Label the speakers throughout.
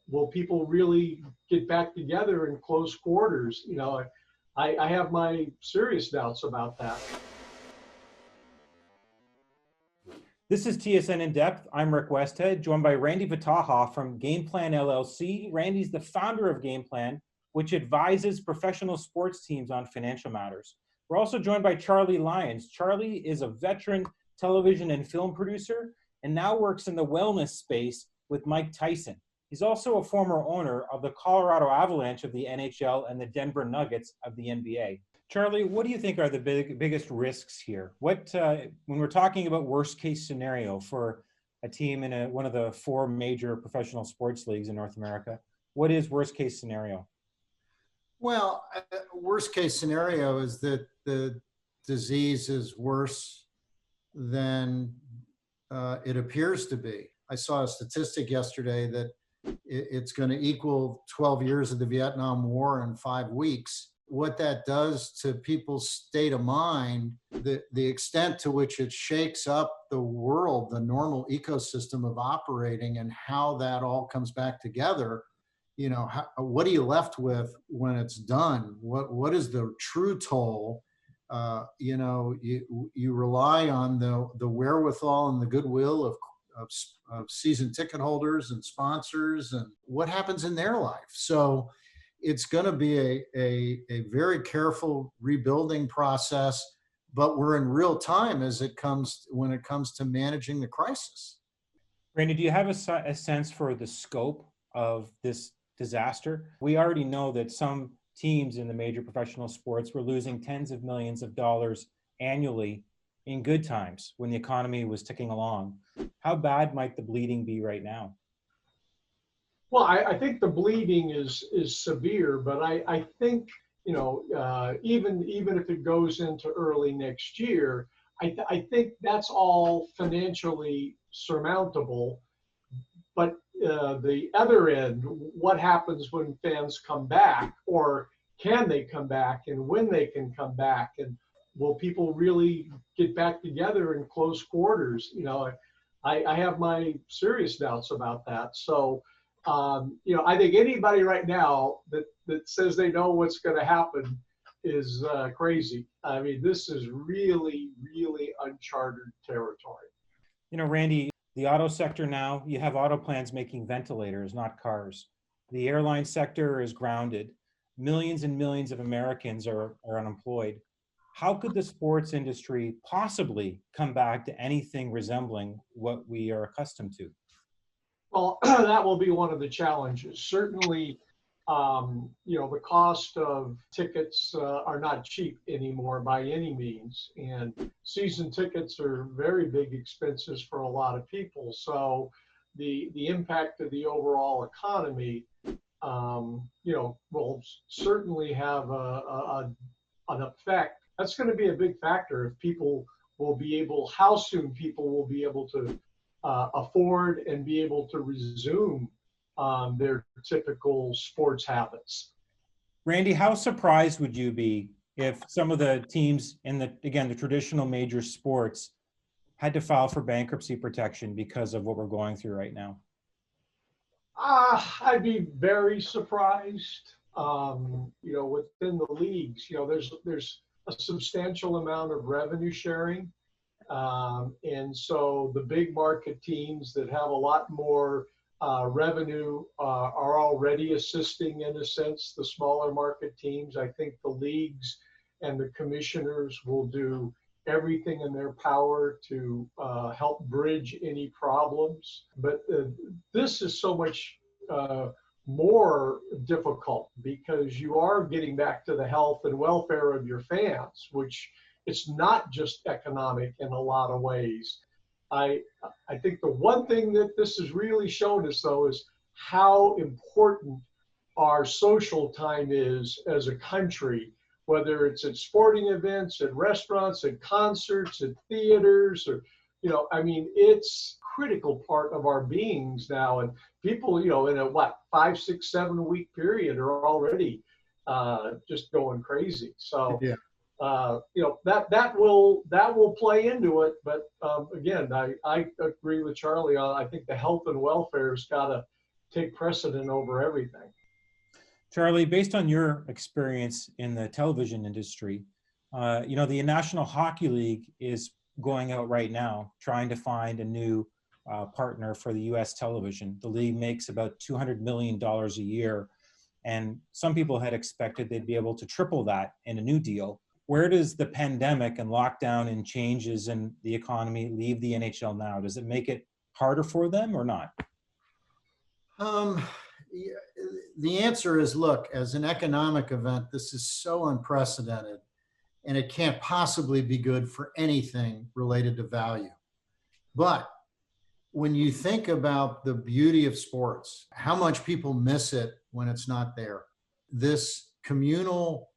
Speaker 1: will people really get back together in close quarters? I have my serious doubts about that.
Speaker 2: This is TSN In Depth. I'm Rick Westhead, joined by Randy Vataha from Game Plan LLC. Randy's the founder of Game Plan, which advises professional sports teams on financial matters. We're also joined by Charlie Lyons. Charlie is a veteran television and film producer and now works in the wellness space with Mike Tyson. He's also a former owner of the Colorado Avalanche of the NHL and the Denver Nuggets of the NBA. Charlie, what do you think are the biggest risks here? When we're talking about worst case scenario for a team in one of the four major professional sports leagues in North America, what is worst case scenario?
Speaker 3: Well, worst case scenario is that the disease is worse than it appears to be. I saw a statistic yesterday that it's going to equal 12 years of the Vietnam War in 5 weeks. What that does to people's state of mind, the extent to which it shakes up the world, the normal ecosystem of operating, and how that all comes back together. What are you left with when it's done? What is the true toll? You rely on the wherewithal and the goodwill of season ticket holders and sponsors, and what happens in their life. So it's going to be a very careful rebuilding process, but we're in real time when it comes to managing the crisis.
Speaker 2: Randy, do you have a sense for the scope of this disaster? We already know that some teams in the major professional sports were losing tens of millions of dollars annually in good times when the economy was ticking along. How bad might the bleeding be right now?
Speaker 1: Well, I think the bleeding is severe, but I think, even if it goes into early next year, I think that's all financially surmountable. But the other end, what happens when fans come back, or can they come back, and when they can come back, and will people really get back together in close quarters? I have my serious doubts about that. So, I think anybody right now that says they know what's going to happen is crazy. I mean, this is really, really uncharted territory.
Speaker 2: Randy, the auto sector now, you have auto plants making ventilators, not cars. The airline sector is grounded. Millions and millions of Americans are unemployed. How could the sports industry possibly come back to anything resembling what we are accustomed to?
Speaker 1: Well, that will be one of the challenges. Certainly, the cost of tickets are not cheap anymore by any means. And season tickets are very big expenses for a lot of people. So the impact of the overall economy, will certainly have an effect. That's going to be a big factor if how soon people will be able to afford and be able to resume their typical sports habits.
Speaker 2: Randy, how surprised would you be if some of the teams in the traditional major sports had to file for bankruptcy protection because of what we're going through right now?
Speaker 1: I'd be very surprised. Within the leagues, there's a substantial amount of revenue sharing. And so the big market teams that have a lot more revenue are already assisting, in a sense, the smaller market teams. I think the leagues and the commissioners will do everything in their power to help bridge any problems. But this is so much more difficult because you are getting back to the health and welfare of your fans, which it's not just economic in a lot of ways. I think the one thing that this has really shown us, though, is how important our social time is as a country, whether it's at sporting events, at restaurants, at concerts, at theaters, or, it's a critical part of our beings now. And people, in a 5, 6, 7 week period are already just going crazy. So,
Speaker 3: yeah.
Speaker 1: That will play into it. But again, I agree with Charlie. I think the health and welfare has got to take precedent over everything.
Speaker 2: Charlie, based on your experience in the television industry, the National Hockey League is going out right now trying to find a new partner for the U.S. television. The league makes about $200 million a year, and some people had expected they'd be able to triple that in a new deal. Where does the pandemic and lockdown and changes in the economy leave the NHL now? Does it make it harder for them or not?
Speaker 3: The answer is, look, as an economic event, this is so unprecedented, and it can't possibly be good for anything related to value. But when you think about the beauty of sports, how much people miss it when it's not there, this communal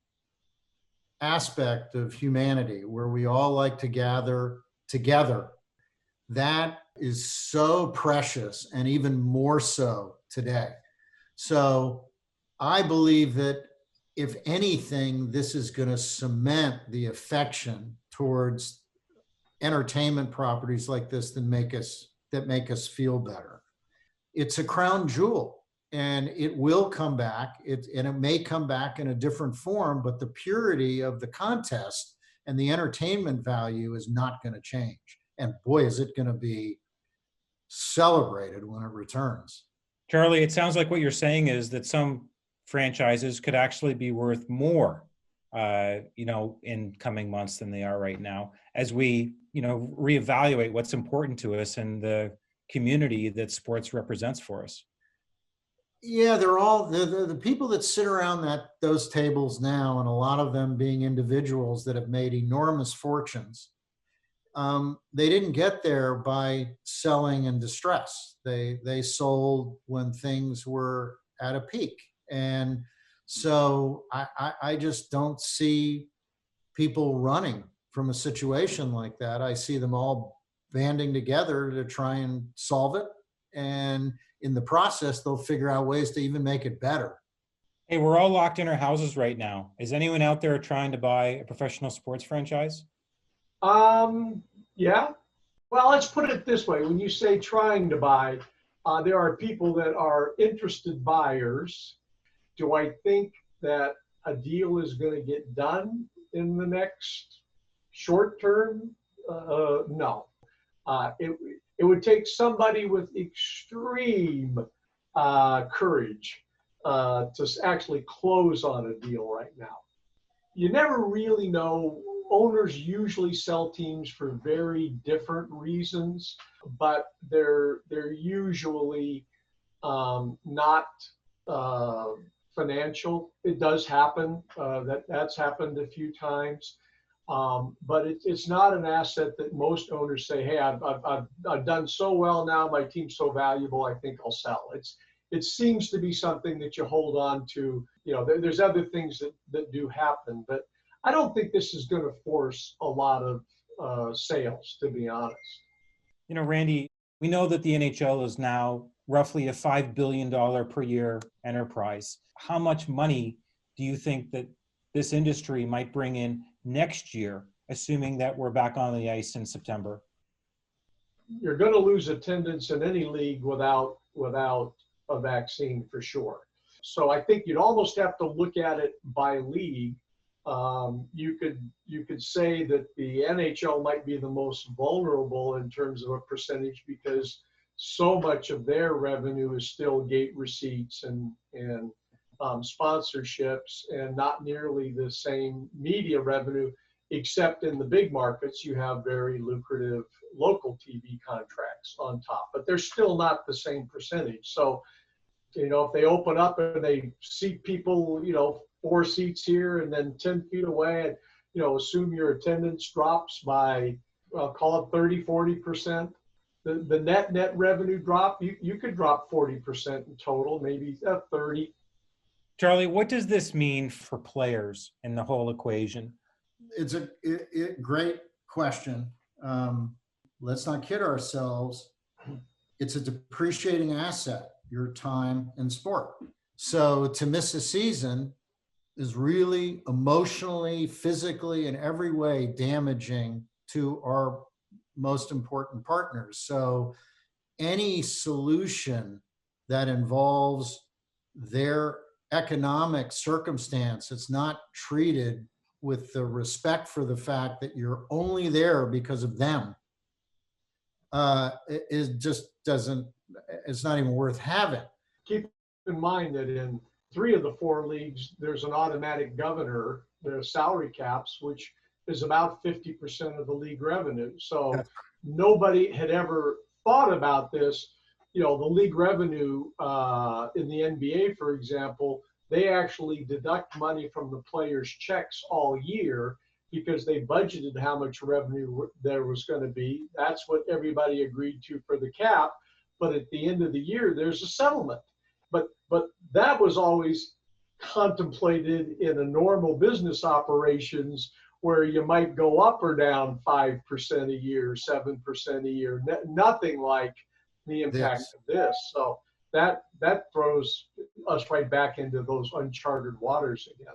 Speaker 3: aspect of humanity where we all like to gather together, that is so precious, and even more so today. So I believe that if anything, this is going to cement the affection towards entertainment properties like this that make us feel better. It's a crown jewel, and it will come back. And it may come back in a different form, but the purity of the contest and the entertainment value is not going to change. And boy, is it going to be celebrated when it returns.
Speaker 2: Charlie, it sounds like what you're saying is that some franchises could actually be worth more, in coming months than they are right now, as we, reevaluate what's important to us and the community that sports represents for us.
Speaker 3: Yeah, they're all the people that sit around those tables now, and a lot of them being individuals that have made enormous fortunes. They didn't get there by selling in distress. They sold when things were at a peak. And so I just don't see people running from a situation like that. I see them all banding together to try and solve it. And in the process, they'll figure out ways to even make it better.
Speaker 2: Hey, we're all locked in our houses right now. Is anyone out there trying to buy a professional sports franchise?
Speaker 1: Yeah. Well, let's put it this way. When you say trying to buy, there are people that are interested buyers. Do I think that a deal is going to get done in the next short term? No. It would take somebody with extreme courage to actually close on a deal right now. You never really know. Owners usually sell teams for very different reasons, but they're usually not financial. It does happen. That's happened a few times, but it's not an asset that most owners say, "Hey, I've done so well now. My team's so valuable. I think I'll sell." It seems to be something that you hold on to. There's other things that do happen, but I don't think this is going to force a lot of sales, to be honest.
Speaker 2: Randy, we know that the NHL is now roughly a $5 billion per year enterprise. How much money do you think that this industry might bring in next year, assuming that we're back on the ice in September?
Speaker 1: You're going to lose attendance in any league without a vaccine for sure. So I think you'd almost have to look at it by league. You could say that the NHL might be the most vulnerable in terms of a percentage because so much of their revenue is still gate receipts and sponsorships, and not nearly the same media revenue, except in the big markets you have very lucrative local TV contracts on top, but they're still not the same percentage. So, if they open up and they seat people, 4 seats here and then 10 feet away, and assume your attendance drops by, call it 30-40%. The net revenue drop, you could drop 40% in total, maybe 30.
Speaker 2: Charlie, what does this mean for players in the whole equation?
Speaker 3: It's a great question. Let's not kid ourselves. It's a depreciating asset, your time in sport. So to miss a season is really emotionally, physically, in every way damaging to our most important partners. So any solution that involves their economic circumstance. It's not treated with the respect for the fact that you're only there because of them. It just doesn't, it's not even worth having.
Speaker 1: Keep in mind that in 3 of the 4 leagues, there's an automatic governor, there's salary caps, which is about 50% of the league revenue. So nobody had ever thought about this. You know, the league revenue in the NBA, for example, they actually deduct money from the players' checks all year because they budgeted how much revenue there was going to be. That's what everybody agreed to for the cap. But at the end of the year, there's a settlement. But that was always contemplated in a normal business operations where you might go up or down 5% a year, 7% a year, nothing like the impact of this. So that throws us right back into those uncharted waters again.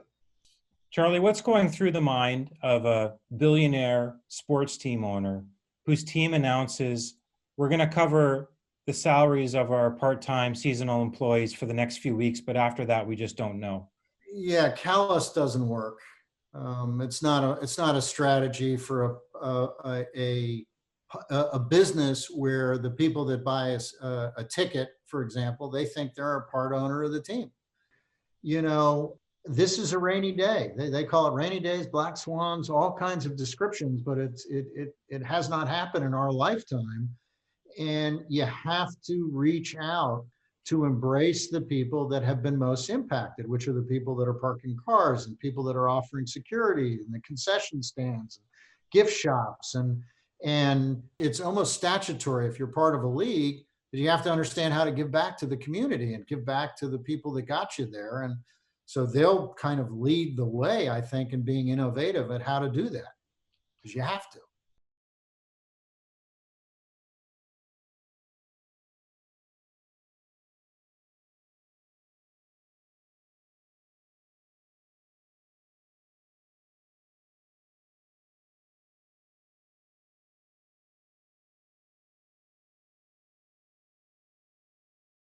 Speaker 2: Charlie, what's going through the mind of a billionaire sports team owner whose team announces, we're going to cover the salaries of our part-time seasonal employees for the next few weeks, but after that, we just don't know?
Speaker 3: Yeah, callous doesn't work. It's not a strategy for a business where the people that buy a ticket, for example, they think they're a part owner of the team. You know, this is a rainy day. They call it rainy days, black swans, all kinds of descriptions, but it has not happened in our lifetime. And you have to reach out to embrace the people that have been most impacted, which are the people that are parking cars and people that are offering security and the concession stands, gift shops. And it's almost statutory if you're part of a league that you have to understand how to give back to the community and give back to the people that got you there. And so they'll kind of lead the way, I think, in being innovative at how to do that, because you have to.